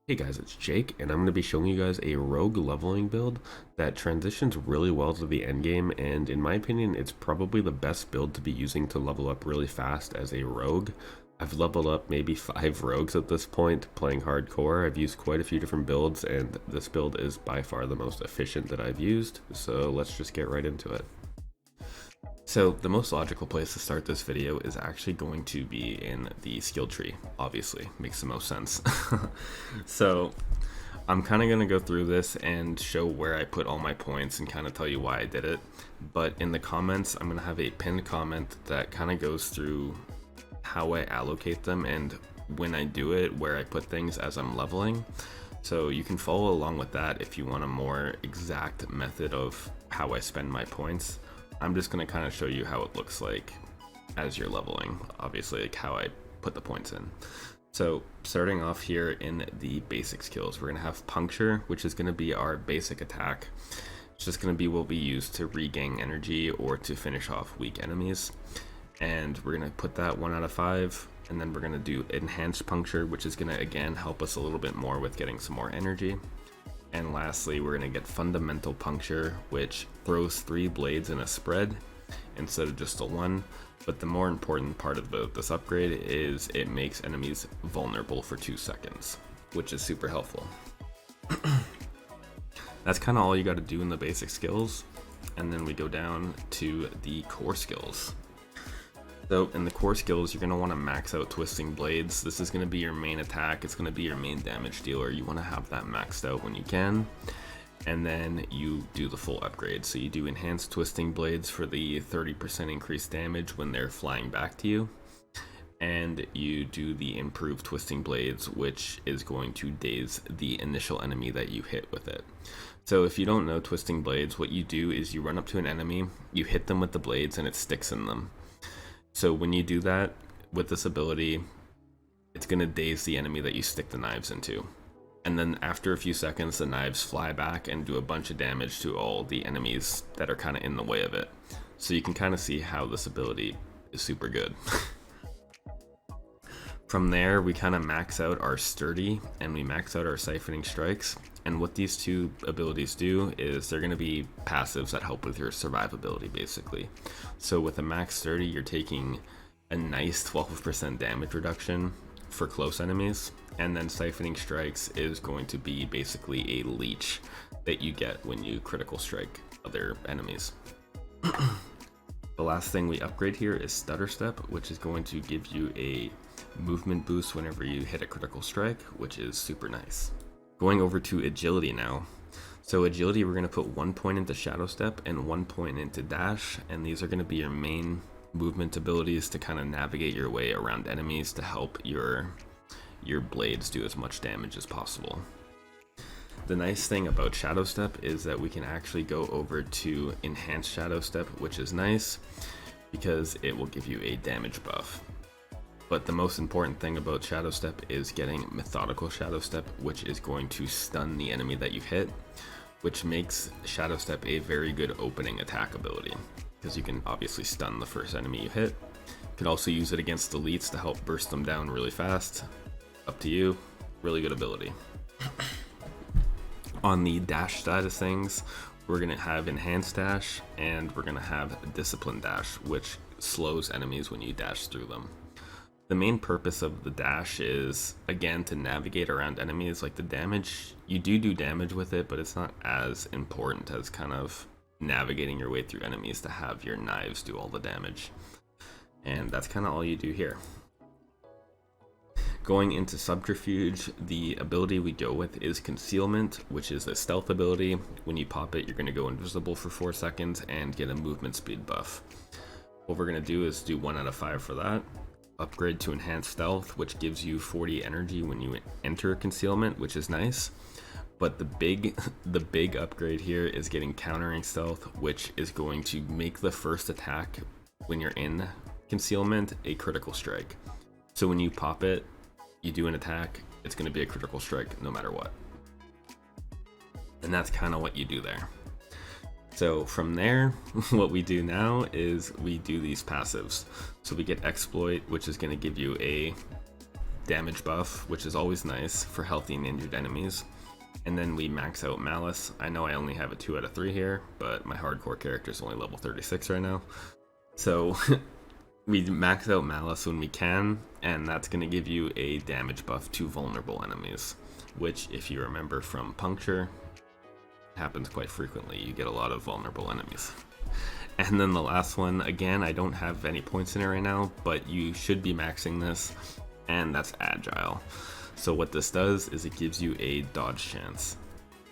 Hey guys, it's Jake, and I'm going to be showing you guys a rogue leveling build that transitions really well to the end game, and in my opinion, it's probably the best build to be using to level up really fast as a rogue. I've leveled up maybe 5 rogues at this point, playing hardcore. I've used quite a few different builds, and this build is by far the most efficient that I've used, so let's just get right into it. So the most logical place to start this video is actually going to be in the skill tree, obviously, makes the most sense. So I'm kind of going to go through this and show where I put all my points and kind of tell you why I did it. But in the comments, I'm going to have a pinned comment that kind of goes through how I allocate them and when I do it, where I put things as I'm leveling. So you can follow along with that if you want a more exact method of how I spend my points. I'm just going to kind of show you how it looks like as you're leveling, obviously, like how I put the points in. So starting off here in the basic skills, we're going to have Puncture, which is going to be our basic attack. It's just going to be what we use to regain energy or to finish off weak enemies. And we're going to put that 1 out of 5. And then we're going to do Enhanced Puncture, which is going to, again, help us a little bit more with getting some more energy. And lastly, we're going to get Fundamental Puncture, which throws 3 blades in a spread instead of just a 1. But the more important part of this upgrade is it makes enemies vulnerable for 2 seconds, which is super helpful. That's kind of all you got to do in the basic skills. And then we go down to the core skills. So in the core skills, you're going to want to max out Twisting Blades. This is going to be your main attack. It's going to be your main damage dealer. You want to have that maxed out when you can. And then you do the full upgrade. So you do Enhanced Twisting Blades for the 30% increased damage when they're flying back to you. And you do the Improved Twisting Blades, which is going to daze the initial enemy that you hit with it. So if you don't know Twisting Blades, what you do is you run up to an enemy, you hit them with the blades, and it sticks in them. So when you do that with this ability, it's going to daze the enemy that you stick the knives into. And then after a few seconds, the knives fly back and do a bunch of damage to all the enemies that are kind of in the way of it. So you can kind of see how this ability is super good. From there, we kind of max out our Sturdy and we max out our Siphoning Strikes. And what these two abilities do is they're going to be passives that help with your survivability, basically. So with a max Sturdy, you're taking a nice 12% damage reduction for close enemies. And then Siphoning Strikes is going to be basically a leech that you get when you critical strike other enemies. The last thing we upgrade here is Stutter Step, which is going to give you a movement boost whenever you hit a critical strike, which is super nice. Going over to Agility now. So Agility, we're going to put 1 point into Shadow Step and 1 point into Dash, and these are going to be your main movement abilities to kind of navigate your way around enemies to help your blades do as much damage as possible. The nice thing about Shadow Step is that we can actually go over to Enhanced Shadow Step, which is nice because it will give you a damage buff. But the most important thing about Shadow Step is getting Methodical Shadow Step, which is going to stun the enemy that you hit, which makes Shadow Step a very good opening attack ability, because you can obviously stun the first enemy you hit. You can also use it against elites to help burst them down really fast. Up to you. Really good ability. On the dash side of things, we're going to have Enhanced Dash, and we're going to have Discipline Dash, which slows enemies when you dash through them. The main purpose of the dash is, again, to navigate around enemies. Like the damage, you do damage with it, but it's not as important as kind of navigating your way through enemies to have your knives do all the damage. And that's kind of all you do here. Going into Subterfuge, the ability we go with is Concealment, which is a stealth ability. When you pop it, you're going to go invisible for 4 seconds and get a movement speed buff. What we're going to do is do 1 out of 5 for that. Upgrade to Enhanced Stealth, which gives you 40 energy when you enter Concealment, which is nice. But the big upgrade here is getting Countering Stealth, which is going to make the first attack when you're in Concealment a critical strike. So when you pop it, you do an attack, it's going to be a critical strike no matter what. And that's kind of what you do there. So from there, what we do now is we do these passives. So we get Exploit, which is going to give you a damage buff, which is always nice for healthy and injured enemies. And then we max out Malice. I know I only have a 2 out of 3 here, but my hardcore character is only level 36 right now. So we max out Malice when we can, and that's going to give you a damage buff to vulnerable enemies, which, if you remember from Puncture, happens quite frequently. You get a lot of vulnerable enemies. And then the last one, again, I don't have any points in it right now, but you should be maxing this, and that's Agile. So what this does is it gives you a dodge chance,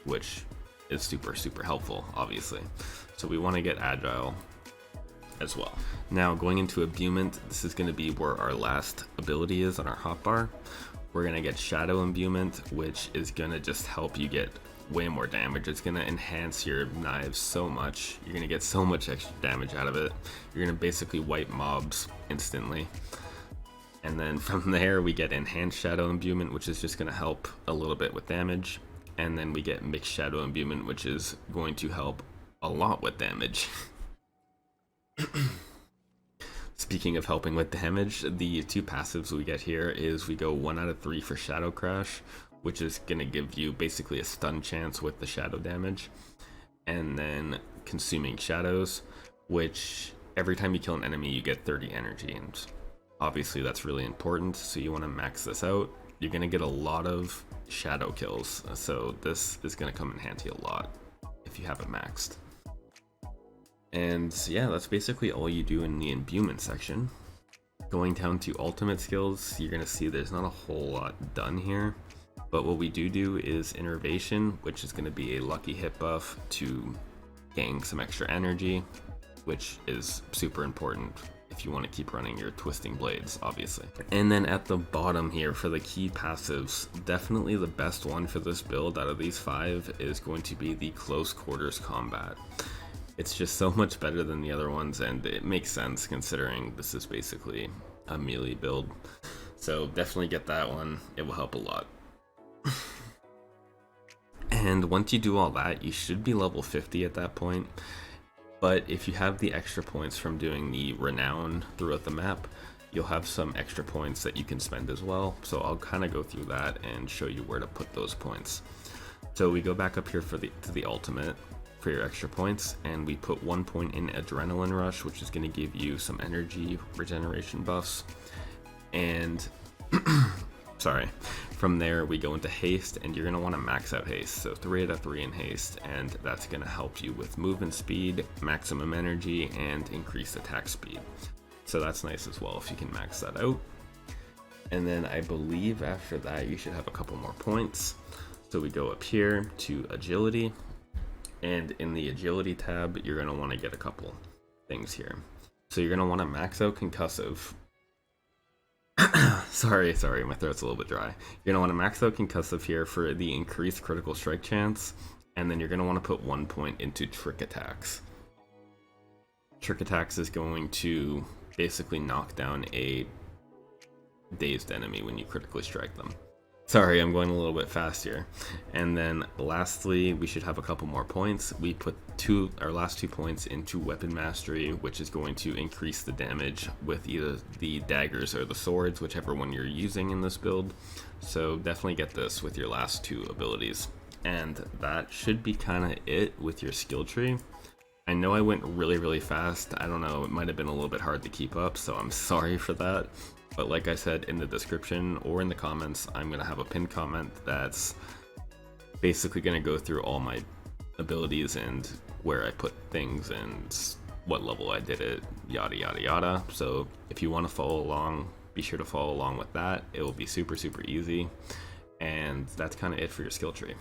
which is super, super helpful, obviously. So we want to get Agile as well. Now, going into Imbuement, this is going to be where our last ability is on our hotbar. We're going to get Shadow Imbuement, which is going to just help you get way more damage. It's going to enhance your knives so much. You're going to get so much extra damage out of it. You're going to basically wipe mobs instantly. And then from there we get Enhanced Shadow Imbuement, which is just going to help a little bit with damage. And then we get Mixed Shadow Imbuement, which is going to help a lot with damage. Speaking of helping with damage, the 2 passives we get here is we go 1 out of 3 for Shadow Crash, which is going to give you basically a stun chance with the shadow damage. And then Consuming Shadows, which every time you kill an enemy you get 30 energy, and obviously that's really important, so you want to max this out. You're going to get a lot of shadow kills, so this is going to come in handy a lot if you have it maxed. And yeah, that's basically all you do in the Imbuement section. Going down to ultimate skills, you're going to see there's not a whole lot done here, but what we do is Innervation, which is going to be a lucky hit buff to gain some extra energy, which is super important if you want to keep running your Twisting Blades, obviously. And then at the bottom here for the key passives, definitely the best one for this build out of these 5 is going to be the Close Quarters Combat. It's just so much better than the other ones, and it makes sense considering this is basically a melee build. So definitely get that one, it will help a lot. And once you do all that, you should be level 50 at that point. But if you have the extra points from doing the Renown throughout the map, you'll have some extra points that you can spend as well. So I'll kind of go through that and show you where to put those points. So we go back up here to the ultimate for your extra points, and we put 1 point in Adrenaline Rush, which is going to give you some energy regeneration buffs. And sorry, from there we go into Haste, and you're going to want to max out Haste, so 3 out of 3 in Haste, and that's going to help you with movement speed, maximum energy, and increased attack speed. So that's nice as well if you can max that out. And then I believe after that you should have a couple more points. So we go up here to Agility, and in the Agility tab you're going to want to get a couple things here. So you're going to want to max out Concussive. sorry, my throat's a little bit dry. You're going to want to max out Concussive here for the increased critical strike chance, and then you're going to want to put 1 point into Trick Attacks. Trick Attacks is going to basically knock down a dazed enemy when you critically strike them. Sorry, I'm going a little bit fast here. And then lastly, we should have a couple more points. We put our last 2 points into Weapon Mastery, which is going to increase the damage with either the daggers or the swords, whichever one you're using in this build. So definitely get this with your last 2 abilities. And that should be kind of it with your skill tree. I know I went really fast. I don't know, it might have been a little bit hard to keep up, so I'm sorry for that. But like I said, in the description or in the comments, I'm going to have a pinned comment that's basically going to go through all my abilities and where I put things and what level I did it, yada yada yada. So if you want to follow along, be sure to follow along with that. It will be super easy. And that's kind of it for your skill tree.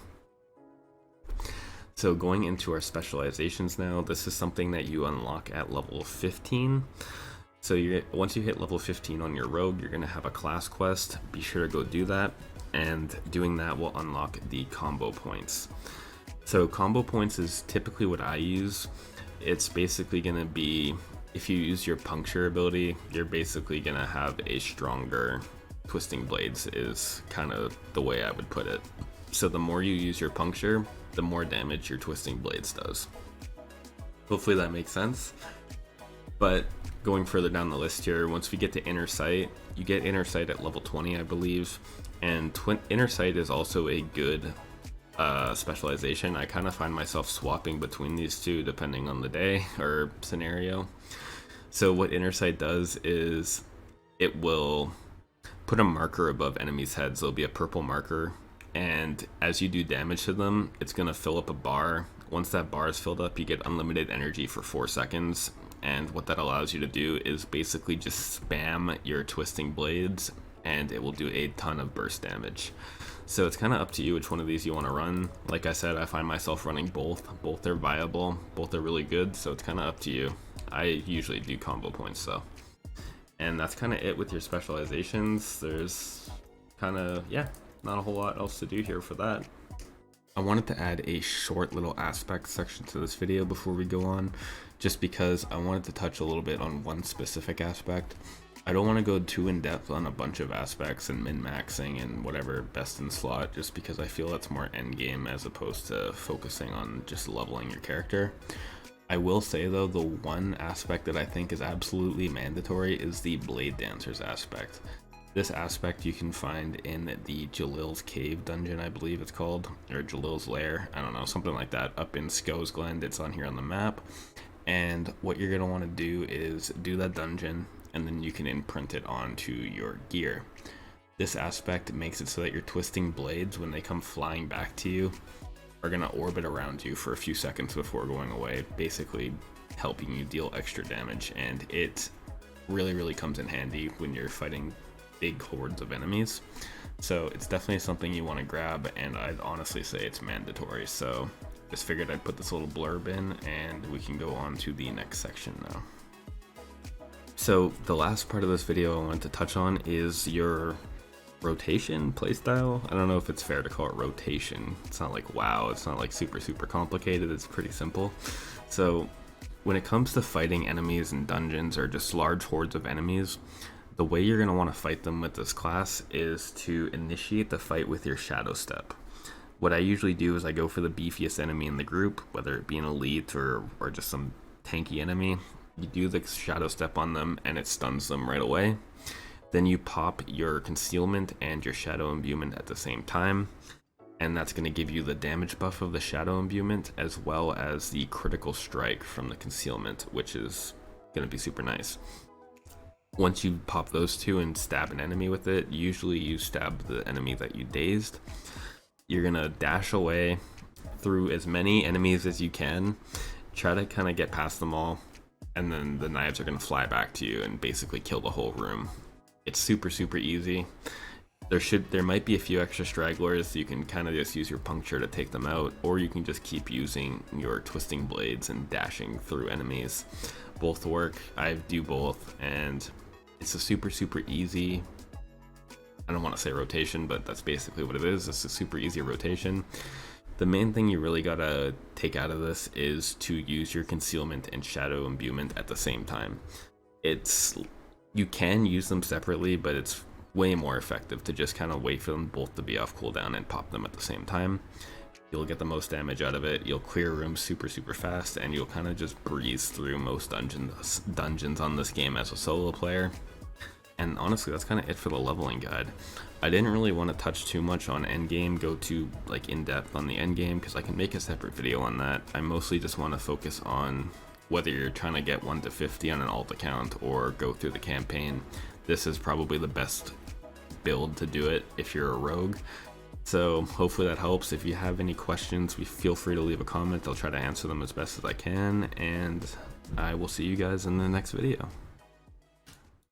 So going into our specializations now, this is something that you unlock at level 15. So once you hit level 15 on your rogue, you're going to have a class quest. Be sure to go do that, and doing that will unlock the combo points. So combo points is typically what I use. It's basically going to be, if you use your Puncture ability, you're basically going to have a stronger Twisting Blades, is kind of the way I would put it. So the more you use your Puncture, the more damage your Twisting Blades does. Hopefully that makes sense. But going further down the list here, once we get to Inner Sight, you get Inner Sight at level 20, I believe. And Inner Sight is also a good specialization. I kind of find myself swapping between these two depending on the day or scenario. So what Inner Sight does is it will put a marker above enemies' heads. There'll be a purple marker, and as you do damage to them, it's going to fill up a bar. Once that bar is filled up, you get unlimited energy for 4 seconds, and what that allows you to do is basically just spam your twisting blades, and it will do a ton of burst damage. So it's kind of up to you which one of these you want to run. Like I said, I find myself running both. Both are viable, both are really good, so it's kind of up to you. I usually do combo points though. And that's kind of it with your specializations. There's kind of, yeah, not a whole lot else to do here for that. I wanted to add a short little aspect section to this video before we go on, just because I wanted to touch a little bit on one specific aspect. I don't want to go too in depth on a bunch of aspects and min-maxing and whatever best in slot, just because I feel that's more endgame as opposed to focusing on just leveling your character. I will say though, the one aspect that I think is absolutely mandatory is the Blade Dancers aspect. This aspect you can find in the Jalil's Cave dungeon, I believe it's called, or Jalil's Lair, I don't know, something like that, up in Sko's Glen. It's on here on the map. And what you're going to want to do is do that dungeon, and then you can imprint it onto your gear. This aspect makes it so that your twisting blades, when they come flying back to you, are going to orbit around you for a few seconds before going away, basically helping you deal extra damage. And it really comes in handy when you're fighting big hordes of enemies. So it's definitely something you want to grab, and I'd honestly say it's mandatory. So just figured I'd put this little blurb in, and we can go on to the next section now. So the last part of this video I want to touch on is your rotation playstyle. I don't know if it's fair to call it rotation. It's not like wow, it's not like super complicated. It's pretty simple. So when it comes to fighting enemies in dungeons or just large hordes of enemies, the way you're going to want to fight them with this class is to initiate the fight with your shadow step. What I usually do is I go for the beefiest enemy in the group, whether it be an elite or just some tanky enemy. You do the shadow step on them and it stuns them right away. Then you pop your concealment and your shadow imbuement at the same time, and that's going to give you the damage buff of the shadow imbuement as well as the critical strike from the concealment, which is going to be super nice. Once you pop those two and stab an enemy with it, usually you stab the enemy that you dazed. You're going to dash away through as many enemies as you can, try to kind of get past them all, and then the knives are going to fly back to you and basically kill the whole room. It's super easy. There might be a few extra stragglers. You can kind of just use your puncture to take them out, or you can just keep using your twisting blades and dashing through enemies. Both work. I do both, and it's a super easy, I don't want to say rotation, but that's basically what it is. It's a super easy rotation. The main thing you really gotta take out of this is to use your concealment and shadow imbuement at the same time. You can use them separately, but it's way more effective to just kind of wait for them both to be off cooldown and pop them at the same time. You'll get the most damage out of it, you'll clear rooms super fast, and you'll kind of just breeze through most dungeons on this game as a solo player. And honestly, that's kind of it for the leveling guide. I didn't really want to touch too much on endgame, go too like in depth on the endgame, because I can make a separate video on that. I mostly just want to focus on whether you're trying to get 1 to 50 on an alt account or go through the campaign. This is probably the best build to do it if you're a rogue. So hopefully that helps. If you have any questions, feel free to leave a comment. I'll try to answer them as best as I can, and I will see you guys in the next video.